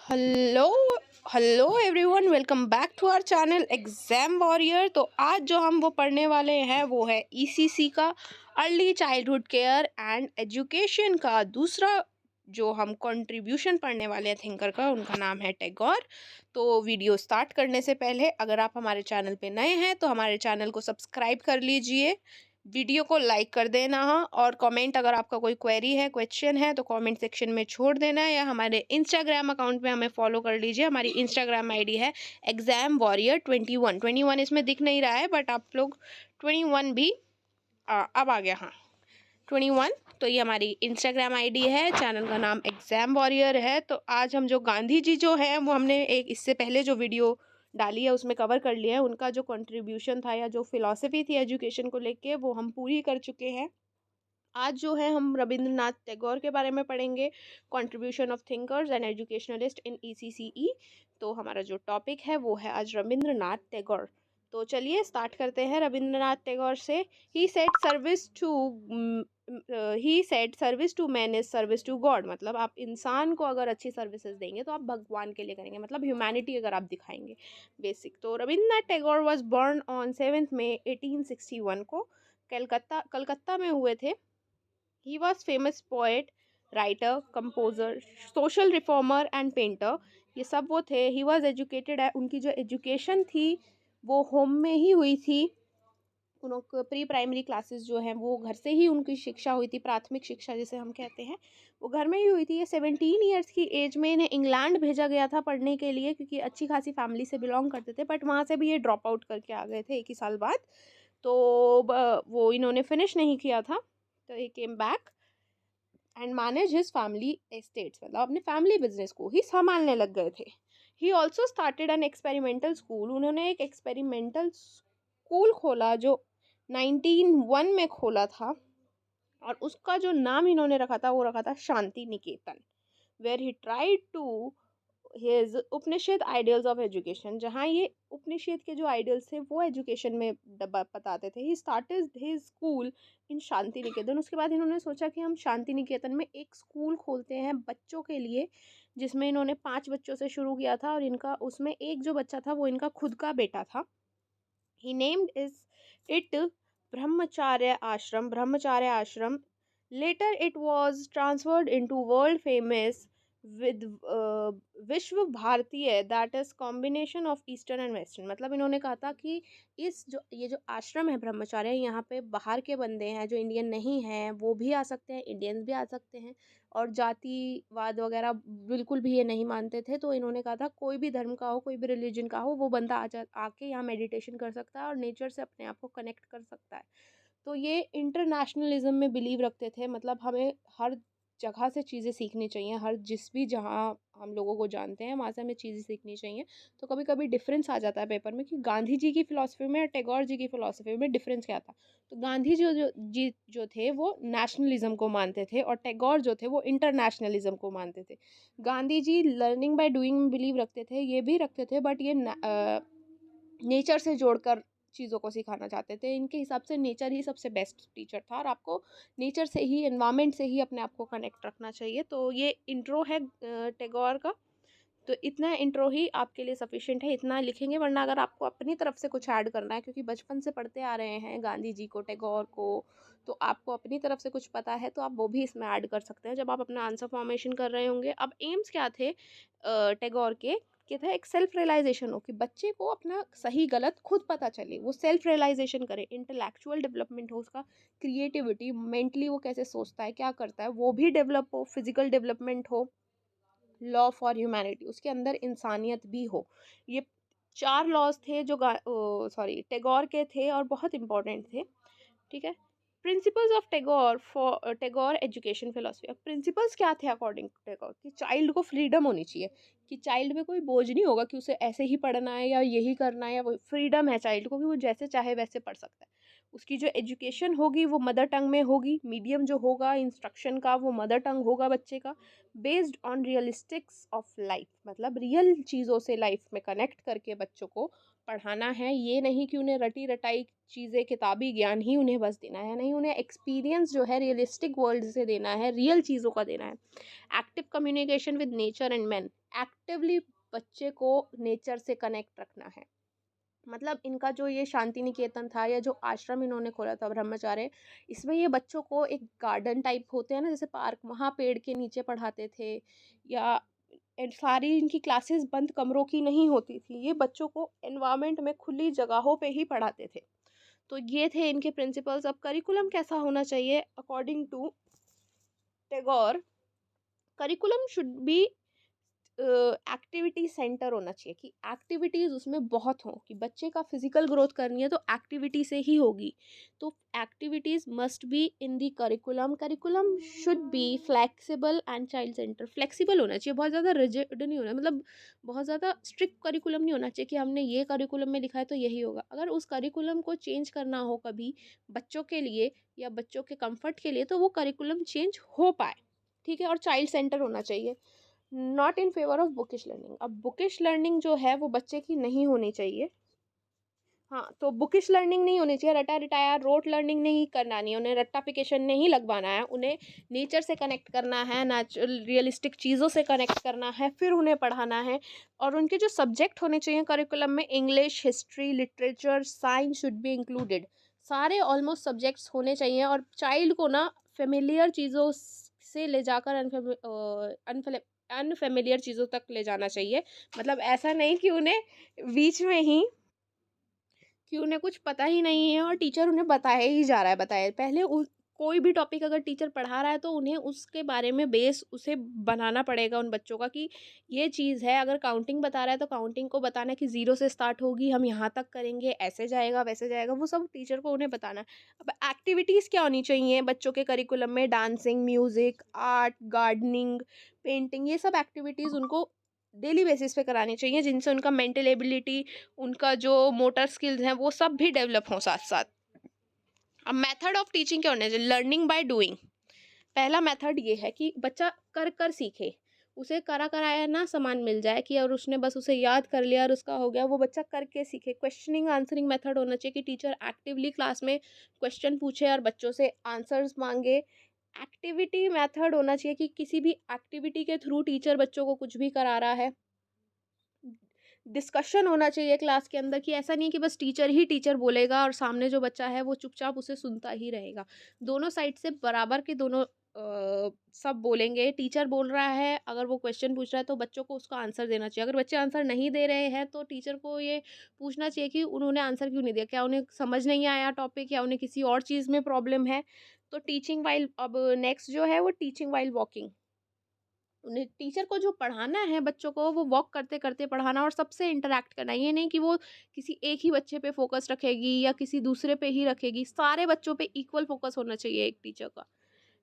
Hello hello everyone, welcome back to our channel Exam Warrior. तो आज जो हम वो पढ़ने वाले हैं वो है ईसीसी का, early childhood care and education का दूसरा जो हम कंट्रीब्यूशन पढ़ने वाले हैं थिंकर का, उनका नाम है टैगोर। तो वीडियो स्टार्ट करने से पहले अगर आप हमारे चैनल पे नए हैं तो हमारे चैनल को सब्सक्राइब कर लीजिए, वीडियो को लाइक कर देना। हाँ, और कमेंट अगर आपका कोई क्वेरी है, क्वेश्चन है तो कमेंट सेक्शन में छोड़ देना है, या हमारे इंस्टाग्राम अकाउंट में हमें फॉलो कर लीजिए। हमारी इंस्टाग्राम आईडी है एग्ज़ाम वॉरियर 21 इसमें दिख नहीं रहा है, बट आप लोग 21 भी अब आ गया। हाँ, 21। तो ये हमारी इंस्टाग्राम आईडी है, चैनल का नाम एग्ज़ाम वॉरियर है। तो आज हम जो गांधी जी जो हैं वो हमने एक इससे पहले जो वीडियो डाली है उसमें कवर कर लिया है। उनका जो कंट्रीब्यूशन था या जो फिलॉसफी थी एजुकेशन को लेके वो हम पूरी कर चुके हैं। आज जो है हम रविंद्रनाथ टैगोर के बारे में पढ़ेंगे, contribution of thinkers and educationalist in ECCE. तो हमारा जो टॉपिक है वो है आज रविंद्रनाथ टैगोर। तो चलिए स्टार्ट करते हैं रविंद्रनाथ टैगोर से। He said service to man is service to God. मतलब आप इंसान को अगर अच्छी सर्विसेज देंगे तो आप भगवान के लिए करेंगे, मतलब ह्यूमैनिटी अगर आप दिखाएंगे बेसिक। तो Rabindranath Tagore was born on 7 मई 1861 को कलकत्ता में हुए थे। He was famous poet, writer, composer, social reformer and painter। ये सब वो थे। He was educated है, उनकी जो एजुकेशन थी वो होम में ही हुई थी। उनको प्री प्राइमरी क्लासेस जो हैं वो घर से ही उनकी शिक्षा हुई थी, प्राथमिक शिक्षा जिसे हम कहते हैं वो घर में ही हुई थी। ये 17 ईयर्स की एज में इन्हें इंग्लैंड भेजा गया था पढ़ने के लिए, क्योंकि अच्छी खासी फैमिली से बिलोंग करते थे, बट वहाँ से भी ये ड्रॉप आउट करके आ गए थे एक ही साल बाद। तो वो इन्होंने फिनिश नहीं किया था, तो he came back and manage his family estates. मतलब अपने फैमिली बिजनेस को ही संभालने लग गए थे। He also started an experimental school. उन्होंने एक एक्सपेरिमेंटल स्कूल खोला जो 1901 में खोला था, और उसका जो नाम इन्होंने रखा था वो रखा था Shanti Niketan, where he tried to his Upanishad ideals of education. जहाँ ये उपनिषद के जो आइडियल्स थे वो एजुकेशन में बताते थे। He started his school in Shanti Niketan. उसके बाद इन्होंने सोचा कि हम शांति निकेतन में एक स्कूल खोलते हैं बच्चों के लिए, जिसमें इन्होंने 5 बच्चों से शुरू किया था, और इनका उसमें एक जो बच्चा था वो इनका खुद का बेटा था। ही named it Brahmacharya Ashram. Later it was transferred into world famous with Vishwa Bharati, that is combination of eastern and western. मतलब इन्होंने कहा था कि ये जो आश्रम है ब्रह्मचार्य, यहाँ पे बाहर के बंदे हैं जो इंडियन नहीं हैं वो भी आ सकते हैं, इंडियंस भी आ सकते हैं, और जातिवाद वगैरह बिल्कुल भी ये नहीं मानते थे। तो इन्होंने कहा था कोई भी धर्म का हो, कोई भी रिलीजन का हो, वो बंदा आके यहाँ मेडिटेशन कर सकता है और नेचर से अपने आप को कनेक्ट कर सकता है। तो ये इंटरनेशनलिज्म में बिलीव रखते थे। मतलब हमें हर जगह से चीज़ें सीखनी चाहिए, हर जिस भी जहाँ हम लोगों को जानते हैं वहाँ से हमें चीज़ें सीखनी चाहिए। तो कभी कभी डिफरेंस आ जाता है पेपर में कि गांधी जी की फ़िलासफ़ी में और टैगोर जी की फ़िलासफ़ी में डिफरेंस क्या था। तो गांधी जो थे वो नेशनलिज्म को मानते थे, और टैगोर जो थे वो इंटरनेशनलिज्म को मानते थे। Gandhi ji learning by doing में बिलीव रखते थे, ये भी रखते थे, बट ये नेचर से जोड़कर चीज़ों को सिखाना चाहते थे। इनके हिसाब से नेचर ही सबसे बेस्ट टीचर था, और आपको नेचर से ही, एनवायरनमेंट से ही अपने आप को कनेक्ट रखना चाहिए। तो ये इंट्रो है टैगोर का। तो इतना इंट्रो ही आपके लिए सफिशिएंट है, इतना लिखेंगे, वरना अगर आपको अपनी तरफ से कुछ ऐड करना है, क्योंकि बचपन से पढ़ते आ रहे हैं गांधी जी को, टैगोर को, तो आपको अपनी तरफ से कुछ पता है तो आप वो भी इसमें ऐड कर सकते हैं जब आप अपना आंसर फॉर्मेशन कर रहे होंगे। अब एम्स क्या थे टैगोर के था एक सेल्फ रियलाइजेशन हो, कि बच्चे को अपना सही गलत खुद पता चले, वो सेल्फ रियलाइजेशन करे, इंटेलेक्चुअल डेवलपमेंट हो उसका, क्रिएटिविटी, मेंटली वो कैसे सोचता है, क्या करता है, वो भी डेवलप हो, फिजिकल डेवलपमेंट हो, लॉ फॉर ह्यूमैनिटी, उसके अंदर इंसानियत भी हो। ये 4 लॉज थे जो टैगोर के थे और बहुत इंपॉर्टेंट थे। ठीक है। Principles of Tagore for Tagore education philosophy. अब प्रिंसिपल्स क्या थे अकॉर्डिंग टू टैगोर, कि चाइल्ड को फ्रीडम होनी चाहिए, कि चाइल्ड में कोई बोझ नहीं होगा कि उसे ऐसे ही पढ़ना है या यही करना है, या वो फ्रीडम है चाइल्ड को कि वो जैसे चाहे वैसे पढ़ सकता है। उसकी जो एजुकेशन होगी वो मदर टंग में होगी, मीडियम जो होगा इंस्ट्रक्शन का वो मदर टंग होगा बच्चे का, बेस्ड ऑन रियलिस्टिक्स ऑफ लाइफ। मतलब रियल चीज़ों से लाइफ में कनेक्ट करके बच्चों को पढ़ाना है। ये नहीं कि उन्हें रटी रटाई चीज़ें, किताबी ज्ञान ही उन्हें बस देना है, नहीं, उन्हें एक्सपीरियंस जो है रियलिस्टिक वर्ल्ड से देना है, रियल चीज़ों का देना है। Active communication with nature and man. Actively बच्चे को नेचर से कनेक्ट रखना है। मतलब इनका जो ये शांति निकेतन था या जो आश्रम इन्होंने खोला था ब्रह्मचार्य, इसमें ये बच्चों को एक गार्डन टाइप होते हैं ना जैसे पार्क, वहाँ पेड़ के नीचे पढ़ाते थे, या सारी इनकी क्लासेस बंद कमरों की नहीं होती थी, ये बच्चों को एनवायरनमेंट में खुली जगहों पे ही पढ़ाते थे। तो ये थे इनके प्रिंसिपल्स। अब करिकुलम कैसा होना चाहिए according to Tagore? Curriculum should be activity centre होना चाहिए, कि एक्टिविटीज़ उसमें बहुत हों, कि बच्चे का फिजिकल ग्रोथ करनी है तो एक्टिविटी से ही होगी। तो activities must be in the curriculum. Curriculum should be flexible and child centre. Flexible होना चाहिए, बहुत ज़्यादा रिजिड नहीं होना, मतलब बहुत ज़्यादा स्ट्रिक्ट करिकुलम नहीं होना चाहिए कि हमने ये करिकुलम में लिखा है तो यही होगा। अगर उस करिकुलम को चेंज करना हो कभी बच्चों के लिए या बच्चों के कंफर्ट के लिए, तो वो करिकुलम चेंज हो पाए, ठीक है। और चाइल्ड सेंटर होना चाहिए, not in favour of bookish learning. अब बुकिश लर्निंग जो है वो बच्चे की नहीं होनी चाहिए। हाँ, तो बुकिश लर्निंग नहीं होनी चाहिए, रटा रटाया रोट लर्निंग नहीं करानी है, उन्हें रट्टाफिकेशन नहीं लगवाना है, उन्हें नेचर से कनेक्ट करना है, नेचुरल रियलिस्टिक चीज़ों से कनेक्ट करना है, फिर उन्हें पढ़ाना है। और उनके जो सब्जेक्ट होने चाहिए करिकुलम में, English, history, literature, science should be included. सारे ऑलमोस्ट सब्जेक्ट्स होने चाहिए। और चाइल्ड को ना फेमिलियर चीज़ों से ले जाकर अनफेमिलियर चीज़ों तक ले जाना चाहिए। मतलब ऐसा नहीं कि उन्हें बीच में ही, कि उन्हें कुछ पता ही नहीं है और टीचर उन्हें बताया ही जा रहा है, बताया पहले कोई भी टॉपिक अगर टीचर पढ़ा रहा है तो उन्हें उसके बारे में बेस उसे बनाना पड़ेगा उन बच्चों का, कि ये चीज़ है। अगर काउंटिंग बता रहा है तो काउंटिंग को बताना कि 0 से स्टार्ट होगी, हम यहाँ तक करेंगे, ऐसे जाएगा वैसे जाएगा, वो सब टीचर को उन्हें बताना है। अब एक्टिविटीज़ क्या होनी चाहिए बच्चों के करिकुलम में? Dancing, music, art, gardening, painting, ये सब एक्टिविटीज़ उनको डेली बेसिस पे करानी चाहिए, जिनसे उनका मेंटल एबिलिटी, उनका जो मोटर स्किल्स हैं वो सब भी डेवलप हों साथ साथ। अब मेथड ऑफ टीचिंग क्या होना चाहिए? Learning by doing. पहला मेथड ये है कि बच्चा कर कर सीखे, उसे करा कराया ना सामान मिल जाए कि और उसने बस उसे याद कर लिया और उसका हो गया, वो बच्चा करके सीखे। क्वेश्चनिंग आंसरिंग मेथड होना चाहिए, कि टीचर एक्टिवली क्लास में क्वेश्चन पूछे और बच्चों से आंसर्स मांगे। एक्टिविटी मेथड होना चाहिए कि किसी भी एक्टिविटी के थ्रू टीचर बच्चों को कुछ भी करा रहा है। डिस्कशन होना चाहिए क्लास के अंदर, कि ऐसा नहीं कि बस टीचर ही टीचर बोलेगा और सामने जो बच्चा है वो चुपचाप उसे सुनता ही रहेगा। दोनों साइड से बराबर के दोनों सब बोलेंगे। टीचर बोल रहा है, अगर वो क्वेश्चन पूछ रहा है तो बच्चों को उसका आंसर देना चाहिए। अगर बच्चे आंसर नहीं दे रहे हैं तो टीचर को ये पूछना चाहिए कि उन्होंने आंसर क्यों नहीं दिया, क्या उन्हें समझ नहीं आया टॉपिक, या उन्हें किसी और चीज़ में प्रॉब्लम है। तो टीचिंग वाइल, अब नेक्स्ट जो है वो टीचिंग वाइल वॉकिंग। उन्हें टीचर को जो पढ़ाना है बच्चों को, वो वॉक करते करते पढ़ाना और सबसे इंटरेक्ट करना। ये नहीं कि वो किसी एक ही बच्चे पे फोकस रखेगी या किसी दूसरे पे ही रखेगी, सारे बच्चों पे इक्वल फोकस होना चाहिए एक टीचर का,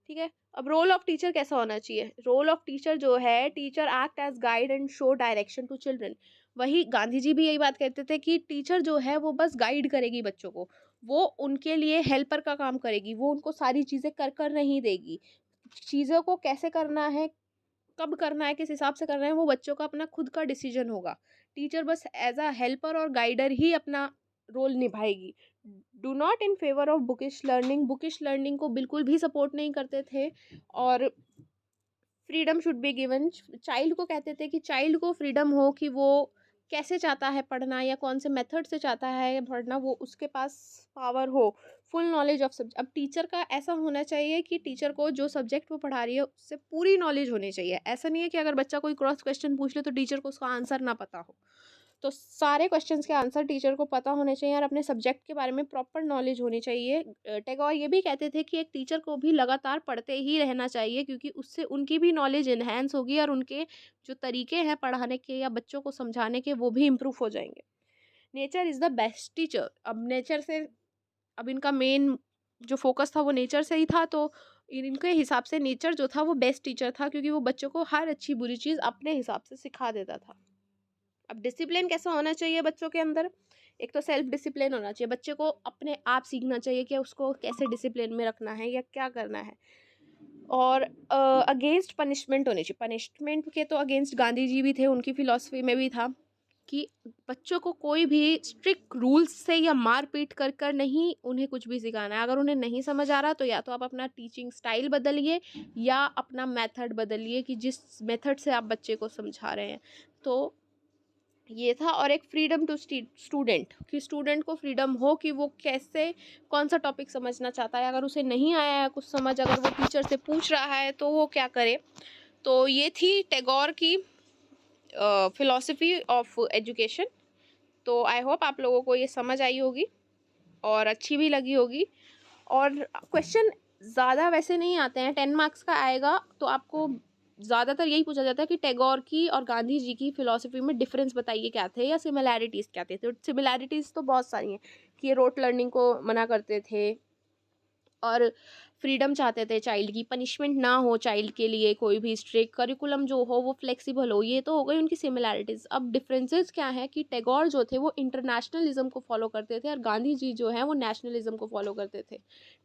ठीक है। अब रोल ऑफ टीचर कैसा होना चाहिए? रोल ऑफ टीचर जो है, teacher act as guide and show direction to children. वही गांधी जी भी यही बात कहते थे कि टीचर जो है वो बस गाइड करेगी बच्चों को, वो उनके लिए हेल्पर का काम करेगी, वो उनको सारी चीज़ें कर कर नहीं देगी। चीज़ों को कैसे करना है, कब करना है, किस हिसाब से करना है, वो बच्चों का अपना खुद का डिसीजन होगा। टीचर बस एज अ हेल्पर और गाइडर ही अपना रोल निभाएगी। Do not in favour of bookish learning. Bookish learning को बिल्कुल भी सपोर्ट नहीं करते थे। और freedom should be given. Child को कहते थे कि चाइल्ड को फ्रीडम हो, कि वो कैसे चाहता है पढ़ना या कौन से मेथड से चाहता है पढ़ना, वो उसके पास पावर हो। Full knowledge of subject. अब टीचर का ऐसा होना चाहिए कि टीचर को जो सब्जेक्ट वो पढ़ा रही है उससे पूरी नॉलेज होनी चाहिए। ऐसा नहीं है कि अगर बच्चा कोई क्रॉस क्वेश्चन पूछ ले तो टीचर को उसका आंसर ना पता हो। तो सारे क्वेश्चंस के आंसर टीचर को पता होने चाहिए और अपने सब्जेक्ट के बारे में प्रॉपर नॉलेज होनी चाहिए। टैगोर ये भी कहते थे कि एक टीचर को भी लगातार पढ़ते ही रहना चाहिए, क्योंकि उससे उनकी भी नॉलेज इन्हेंस होगी और उनके जो तरीके हैं पढ़ाने के या बच्चों को समझाने के, वो भी इम्प्रूव हो जाएंगे। Nature is the best teacher. अब नेचर से, अब इनका मेन जो फोकस था वो नेचर से ही था, तो इनके हिसाब से नेचर जो था वो बेस्ट टीचर था, क्योंकि वो बच्चों को हर अच्छी बुरी चीज़ अपने हिसाब से सिखा देता था। अब डिसिप्लिन कैसा होना चाहिए बच्चों के अंदर? एक तो सेल्फ डिसिप्लिन होना चाहिए, बच्चे को अपने आप सीखना चाहिए कि उसको कैसे डिसिप्लिन में रखना है या क्या करना है। और अगेंस्ट पनिशमेंट होनी चाहिए। पनिशमेंट के तो अगेंस्ट गांधी जी भी थे, उनकी फिलॉसफी में भी था। कि बच्चों को कोई भी स्ट्रिक्ट रूल्स से या मार पीट कर कर नहीं उन्हें कुछ भी सिखाना है। अगर उन्हें नहीं समझ आ रहा तो या तो आप अपना टीचिंग स्टाइल बदलिए या अपना मेथड बदलिए कि जिस मेथड से आप बच्चे को समझा रहे हैं। तो ये था। और एक फ्रीडम टू स्टूडेंट, कि स्टूडेंट को फ्रीडम हो कि वो कैसे कौन सा टॉपिक समझना चाहता है। अगर उसे नहीं आया है कुछ समझ, अगर वो टीचर से पूछ रहा है तो वो क्या करे। तो ये थी टैगोर की फिलॉसफी ऑफ एजुकेशन। तो आई होप आप लोगों को ये समझ आई होगी और अच्छी भी लगी होगी। और क्वेश्चन ज़्यादा वैसे नहीं आते हैं, 10 मार्क्स का आएगा तो आपको ज़्यादातर यही पूछा जाता है कि टैगोर की और गांधी जी की फ़िलॉसफी में डिफरेंस बताइए क्या थे या सिमिलैरिटीज़ क्या थे। तो सिमिलैरिटीज़ तो बहुत सारी हैं कि ये रोट लर्निंग को मना करते थे और फ्रीडम चाहते थे चाइल्ड की, पनिशमेंट ना हो चाइल्ड के लिए, कोई भी स्ट्रिक्ट करिकुलम जो हो वो फ्लेक्सिबल हो। ये तो हो गई उनकी सिमिलैरिटीज़। अब डिफरेंसेस क्या है कि टैगोर जो थे वो इंटरनेशनलिज्म को फॉलो करते थे और गांधी जी जो है वो नेशनलिज्म को फॉलो करते थे।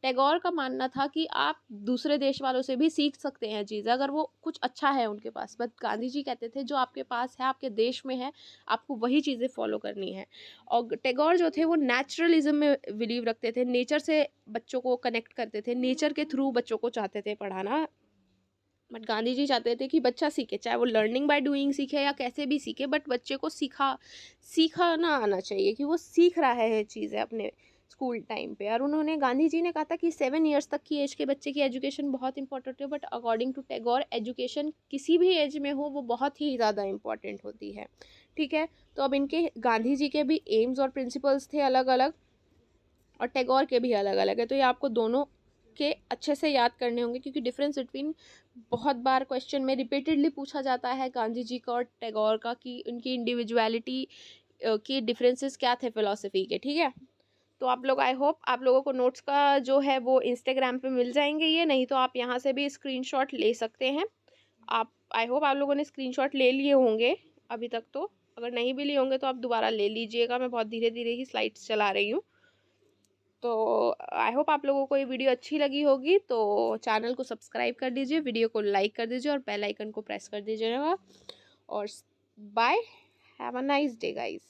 टैगोर का मानना था कि आप दूसरे देश वालों से भी सीख सकते हैं चीज़ अगर वो कुछ अच्छा है उनके पास, बट गांधी जी कहते थे जो आपके पास है, आपके देश में है, आपको वही चीज़ें फॉलो करनी है। और टैगोर जो थे वो नेचुरलिज्म में बिलीव रखते थे, नेचर से बच्चों को कनेक्ट करते थे, नेचर के थ्रू बच्चों को चाहते थे पढ़ाना। बट गांधी जी चाहते थे कि बच्चा सीखे, चाहे वो लर्निंग बाय डूइंग सीखे या कैसे भी सीखे, बट बच्चे को सीखाना आना चाहिए कि वो सीख रहा है चीज़ें अपने स्कूल टाइम पे। और उन्होंने, गांधी जी ने कहा था कि 7 ईयर्स तक की एज के बच्चे की एजुकेशन बहुत इंपॉर्टेंट है, but according to Tagore education किसी भी एज में हो वो बहुत ही ज़्यादा इंपॉर्टेंट होती है। ठीक है। तो अब इनके गांधी जी के भी एम्स और प्रिंसिपल्स थे अलग अलग और टैगोर के भी अलग अलग है। तो ये आपको दोनों के अच्छे से याद करने होंगे क्योंकि डिफरेंस बिटवीन बहुत बार क्वेश्चन में रिपीटेडली पूछा जाता है गांधी जी का और टैगोर का कि उनकी इंडिविजुअलिटी के डिफरेंसेस क्या थे फिलोसफी के। ठीक है। तो आप लोग, आई होप आप लोगों को नोट्स का जो है वो इंस्टाग्राम पे मिल जाएंगे, ये नहीं तो आप यहाँ से भी स्क्रीनशॉट ले सकते हैं। आप, आई होप आप लोगों ने स्क्रीनशॉट ले लिए होंगे अभी तक। तो अगर नहीं भी लिए होंगे तो आप दोबारा ले लीजिएगा, मैं बहुत धीरे धीरे ही स्लाइड्स चला रही हूँ। तो आई होप आप लोगों को ये वीडियो अच्छी लगी होगी। तो चैनल को सब्सक्राइब कर दीजिए, वीडियो को लाइक कर दीजिए और बेल आइकन को प्रेस कर दीजिएगा। और bye, have a nice day guys.